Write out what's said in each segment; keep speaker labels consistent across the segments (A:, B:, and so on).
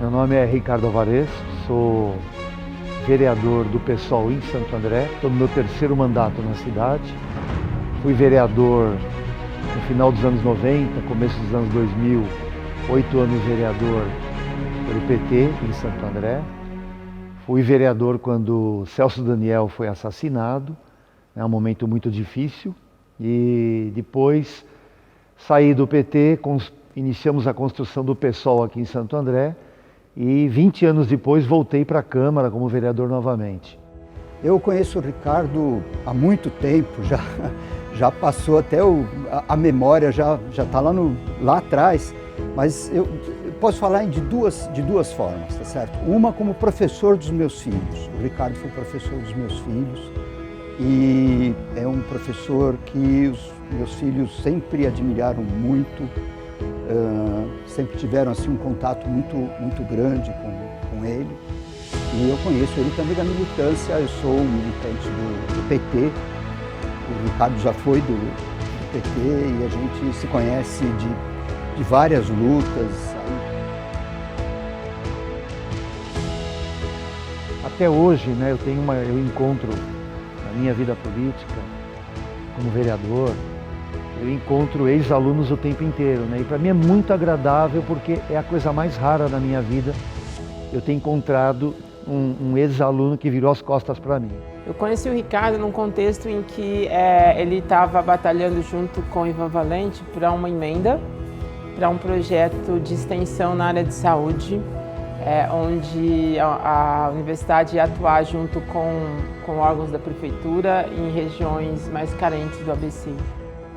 A: Meu nome é Ricardo Alvarez, sou vereador do PSOL em Santo André, estou no meu terceiro mandato na cidade. Fui vereador no final dos anos 90, começo dos anos 2000, 8 anos vereador pelo PT em Santo André. Fui vereador quando Celso Daniel foi assassinado, é um momento muito difícil, e depois saí do PT, iniciamos a construção do PSOL aqui em Santo André, e 20 anos depois voltei para a Câmara como vereador novamente.
B: Eu conheço o Ricardo há muito tempo, já passou até a memória, já está lá atrás, mas eu posso falar de duas formas, tá certo? Uma como professor dos meus filhos. O Ricardo foi professor dos meus filhos e é um professor que os meus filhos sempre admiraram muito, sempre tiveram assim, um contato muito grande com ele. E eu conheço ele também da militância, eu sou um militante do PT, o Ricardo já foi do PT e a gente se conhece de várias lutas.
A: Até hoje, né, eu encontro na minha vida política, como vereador, eu encontro ex-alunos o tempo inteiro, né? E para mim é muito agradável porque é a coisa mais rara na minha vida eu ter encontrado um ex-aluno que virou as costas para mim.
C: Eu conheci o Ricardo num contexto em que ele estava batalhando junto com o Ivan Valente para uma emenda, para um projeto de extensão na área de saúde, onde a universidade ia atuar junto com órgãos da prefeitura em regiões mais carentes do ABC.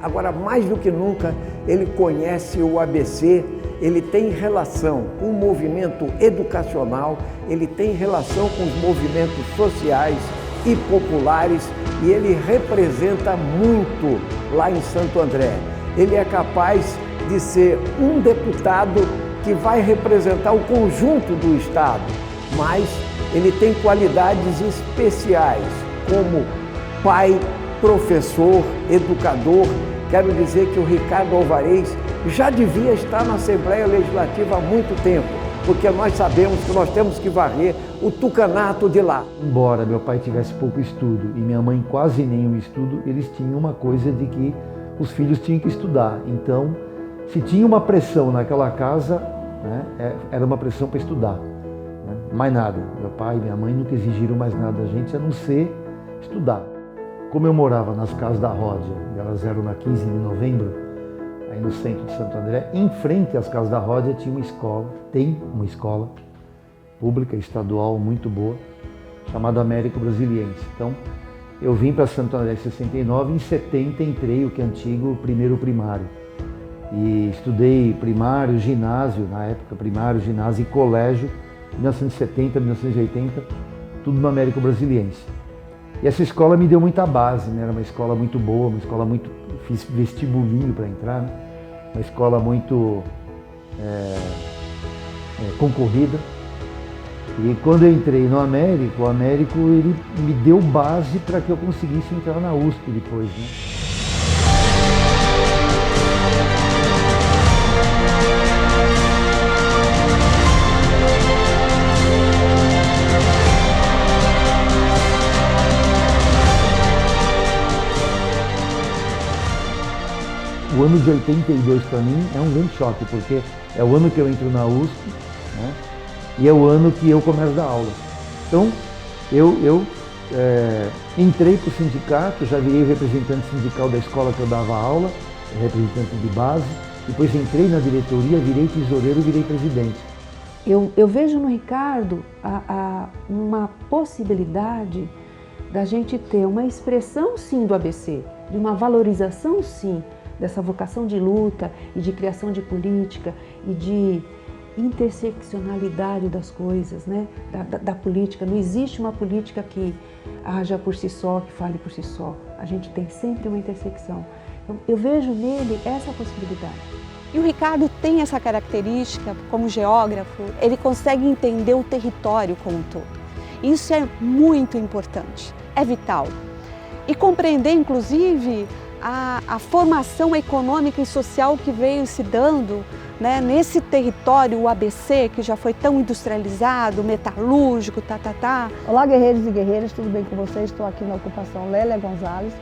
D: Agora, mais do que nunca, ele conhece o ABC, ele tem relação com o movimento educacional, ele tem relação com os movimentos sociais e populares e ele representa muito lá em Santo André. Ele é capaz de ser um deputado que vai representar o conjunto do Estado, mas ele tem qualidades especiais como pai, professor, educador. Quero dizer que o Ricardo Alvarez já devia estar na Assembleia Legislativa há muito tempo, porque nós sabemos que nós temos que varrer o tucanato de lá.
A: Embora meu pai tivesse pouco estudo e minha mãe quase nenhum estudo, eles tinham uma coisa de que os filhos tinham que estudar. Então, se tinha uma pressão naquela casa, né, era uma pressão para estudar. Né? Mais nada. Meu pai e minha mãe nunca exigiram mais nada da gente, a não ser estudar. Como eu morava nas casas da Ródia, elas eram na 15 de novembro, aí no centro de Santo André, em frente às casas da Ródia tinha uma escola, tem uma escola pública, estadual, muito boa, chamada Américo Brasiliense. Então, eu vim para Santo André em 69, em 70 entrei o que é antigo primeiro primário. E estudei primário, ginásio, na época primário, ginásio e colégio, 1970, 1980, tudo no Américo Brasiliense. E essa escola me deu muita base, né? Era uma escola muito boa, uma escola muito... Fiz vestibulinho para entrar, né? Uma escola muito concorrida. E quando eu entrei no Américo, o Américo ele me deu base para que eu conseguisse entrar na USP depois, né? O ano de 82 para mim é um grande choque, porque é o ano que eu entro na USP, né? E é o ano que eu começo a dar aula. Então, eu entrei para o sindicato, já virei representante sindical da escola que eu dava aula, representante de base, depois entrei na diretoria, virei tesoureiro e virei presidente.
E: Eu vejo no Ricardo uma possibilidade da gente ter uma expressão sim do ABC, de uma valorização sim, dessa vocação de luta e de criação de política e de interseccionalidade das coisas, né? Da política. Não existe uma política que haja por si só, que fale por si só. A gente tem sempre uma intersecção. Então, eu vejo nele essa possibilidade.
F: E o Ricardo tem essa característica, como geógrafo, ele consegue entender o território como um todo. Isso é muito importante, é vital. E compreender, inclusive, a formação econômica e social que veio se dando né, nesse território, o ABC, que já foi tão industrializado, metalúrgico,
G: Olá, guerreiros e guerreiras, tudo bem com vocês? Estou aqui na ocupação Lélia Gonzalez,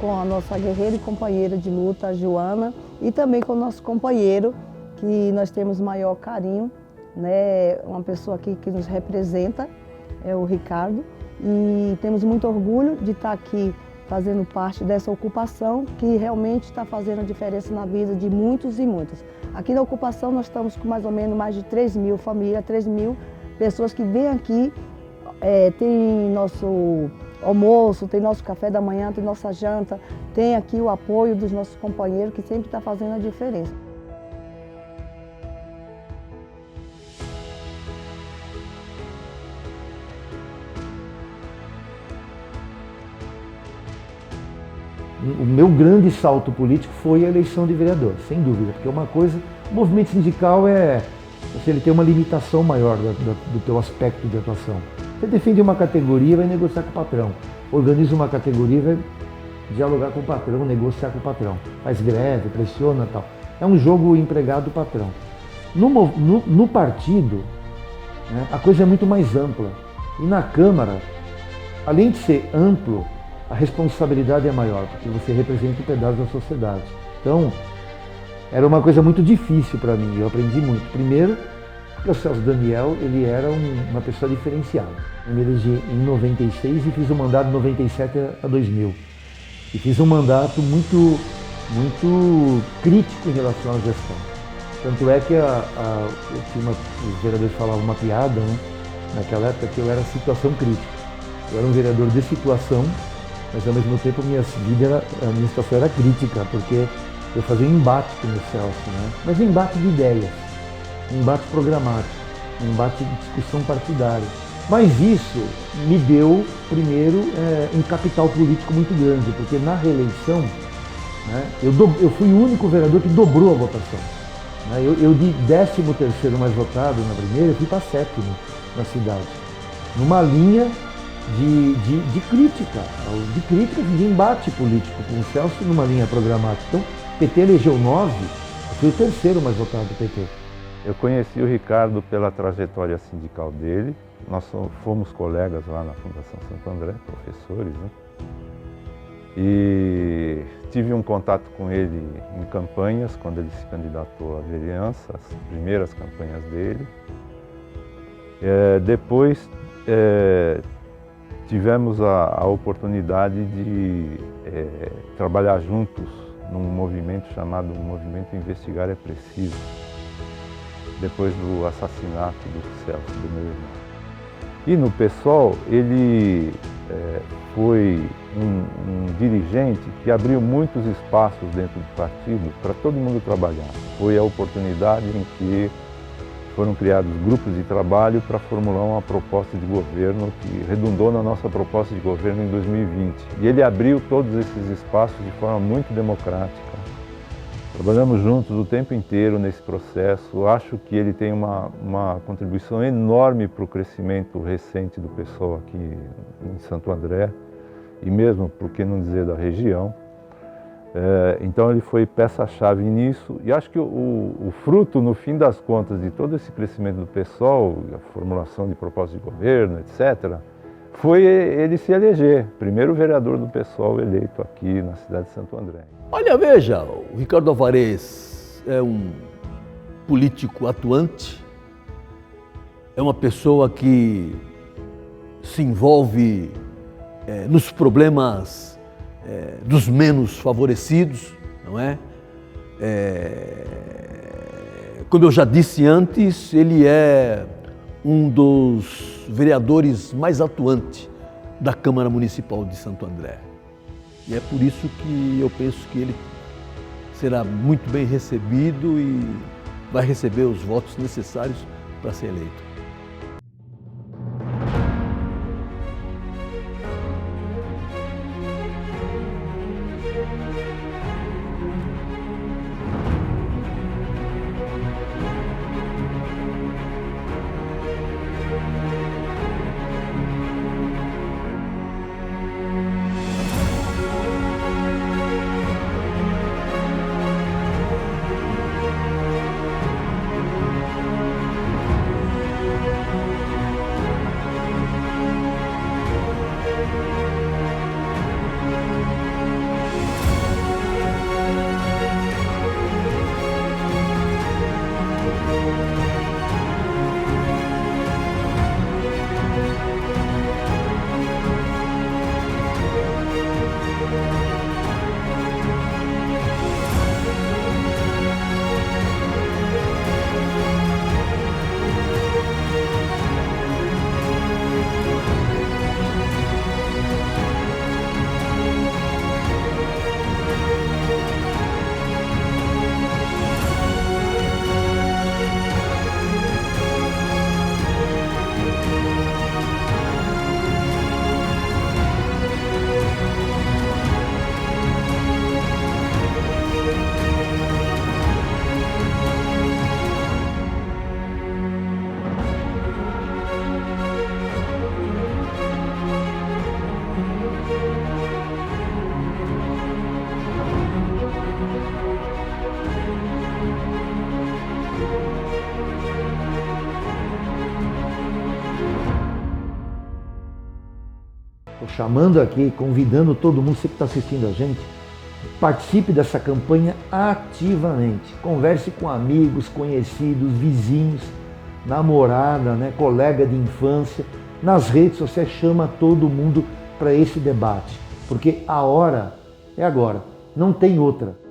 G: com a nossa guerreira e companheira de luta, a Joana, e também com o nosso companheiro, que nós temos maior carinho, né, uma pessoa aqui que nos representa, é o Ricardo, e temos muito orgulho de estar aqui fazendo parte dessa ocupação que realmente está fazendo a diferença na vida de muitos e muitas. Aqui na ocupação nós estamos com mais ou menos mais de 3.000 famílias, 3.000 pessoas que vêm aqui, tem nosso almoço, tem nosso café da manhã, tem nossa janta, tem aqui o apoio dos nossos companheiros que sempre está fazendo a diferença.
A: O meu grande salto político foi a eleição de vereador, sem dúvida, porque uma coisa, o movimento sindical ele tem uma limitação maior do teu aspecto de atuação. Você defende uma categoria, vai negociar com o patrão, organiza uma categoria, vai dialogar com o patrão, negociar com o patrão, faz greve, pressiona e tal. É um jogo empregado-patrão. No partido, né, a coisa é muito mais ampla. E na Câmara, além de ser amplo, a responsabilidade é maior, porque você representa um pedaço da sociedade. Então, era uma coisa muito difícil para mim, eu aprendi muito. Primeiro, porque o Celso Daniel, ele era uma pessoa diferenciada. Eu me elegi em 96 e fiz o mandato de 97 a 2000. E fiz um mandato muito crítico em relação à gestão. Tanto é que os vereadores falavam uma piada, né, naquela época, que eu era situação crítica. Eu era um vereador de situação, mas ao mesmo tempo a minha situação era crítica, porque eu fazia um embate com o Celso, né? Mas um embate de ideias, um embate programático, um embate de discussão partidária. Mas isso me deu, primeiro, um capital político muito grande, porque na reeleição, né, eu fui o único vereador que dobrou a votação. Né? Eu de 13º mais votado na primeira, eu fui para 7º na cidade, numa linha de crítica, de embate político com o Celso numa linha programática. Então, o PT elegeu 9, eu fui o 3º mais votado do PT.
H: Eu conheci o Ricardo pela trajetória sindical dele, nós fomos colegas lá na Fundação Santo André, professores, né? E tive um contato com ele em campanhas, quando ele se candidatou à vereança, as primeiras campanhas dele. Depois, tivemos a oportunidade de trabalhar juntos num movimento chamado Movimento Investigar é Preciso, depois do assassinato do Celso, do meu irmão. E no PSOL, ele foi um dirigente que abriu muitos espaços dentro do partido para todo mundo trabalhar. Foi a oportunidade em que foram criados grupos de trabalho para formular uma proposta de governo que redundou na nossa proposta de governo em 2020. E ele abriu todos esses espaços de forma muito democrática. Trabalhamos juntos o tempo inteiro nesse processo. Acho que ele tem uma contribuição enorme para o crescimento recente do PSOL aqui em Santo André, e mesmo, por que não dizer, da região. Então ele foi peça-chave nisso, e acho que o fruto, no fim das contas, de todo esse crescimento do PSOL, a formulação de propostas de governo, etc., foi ele se eleger, primeiro vereador do PSOL eleito aqui na cidade de Santo André.
I: Olha, veja, o Ricardo Alvarez é um político atuante, é uma pessoa que se envolve nos problemas dos menos favorecidos, não é? Como eu já disse antes, ele é um dos vereadores mais atuantes da Câmara Municipal de Santo André. E é por isso que eu penso que ele será muito bem recebido e vai receber os votos necessários para ser eleito.
A: Estou chamando aqui, convidando todo mundo, você que está assistindo a gente, participe dessa campanha ativamente. Converse com amigos, conhecidos, vizinhos, namorada, né, colega de infância. Nas redes sociais, chama todo mundo para esse debate, porque a hora é agora, não tem outra.